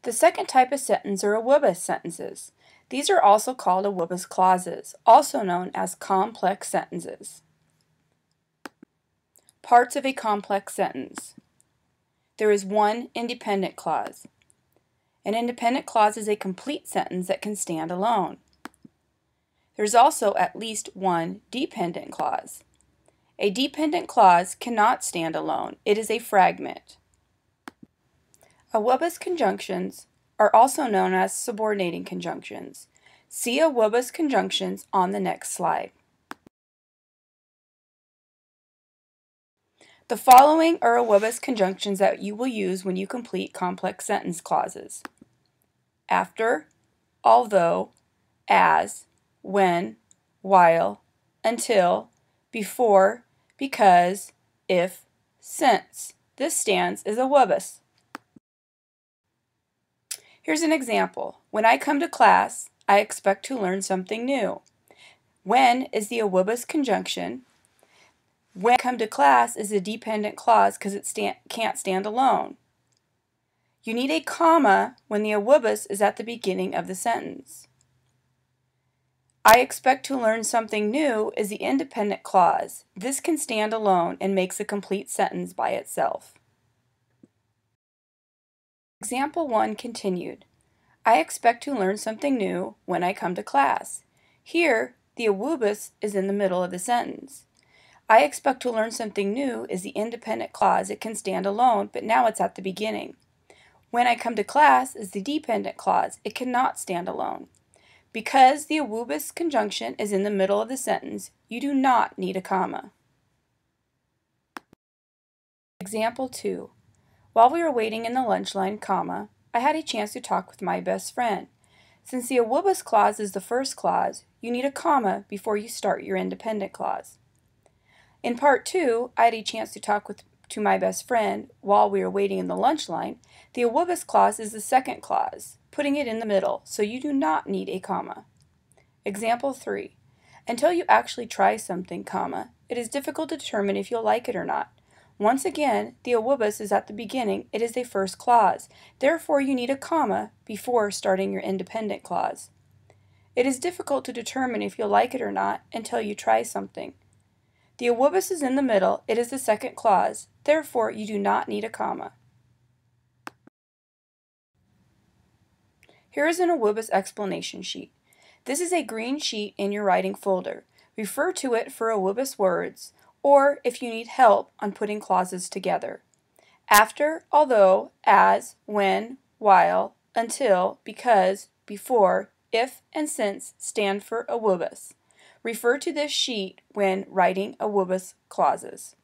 The second type of sentence are Aaawwwubbis sentences. These are also called Aaawwwubbis clauses, also known as complex sentences. Parts of a complex sentence. There is one independent clause. An independent clause is a complete sentence that can stand alone. There's also at least one dependent clause. A dependent clause cannot stand alone. It is a fragment. Aaawwwubbis conjunctions are also known as subordinating conjunctions. See Aaawwwubbis conjunctions on the next slide. The following are Aaawwwubbis conjunctions that you will use when you complete complex sentence clauses: after, although, as, when, while, until, before, because, if, since. This stands as Aaawwwubbis. Here's an example. When I come to class, I expect to learn something new. When is the Aaawwwubbis conjunction. When I come to class is a dependent clause because it can't stand alone. You need a comma when the Aaawwwubbis is at the beginning of the sentence. I expect to learn something new is the independent clause. This can stand alone and makes a complete sentence by itself. Example 1 continued. I expect to learn something new when I come to class. Here, the Aaawwwubbis is in the middle of the sentence. I expect to learn something new is the independent clause. It can stand alone, but now it's at the beginning. When I come to class is the dependent clause. It cannot stand alone. Because the Aaawwwubbis conjunction is in the middle of the sentence, you do not need a comma. Example 2. While we were waiting in the lunch line, comma, I had a chance to talk with my best friend. Since the Aaawwwubbis clause is the first clause, you need a comma before you start your independent clause. In part 2, I had a chance to talk to my best friend while we were waiting in the lunch line. The Aaawwwubbis clause is the second clause, putting it in the middle, so you do not need a comma. Example 3. Until you actually try something, comma, it is difficult to determine if you'll like it or not. Once again, the Aaawwwubbis is at the beginning. It is a first clause. Therefore, you need a comma before starting your independent clause. It is difficult to determine if you'll like it or not until you try something. The Aaawwwubbis is in the middle. It is the second clause. Therefore, you do not need a comma. Here is an Aaawwwubbis explanation sheet. This is a green sheet in your writing folder. Refer to it for Aaawwwubbis words, or if you need help on putting clauses together. After, although, as, when, while, until, because, before, if, and since stand for Aaawwwubbis. Refer to this sheet when writing Aaawwwubbis clauses.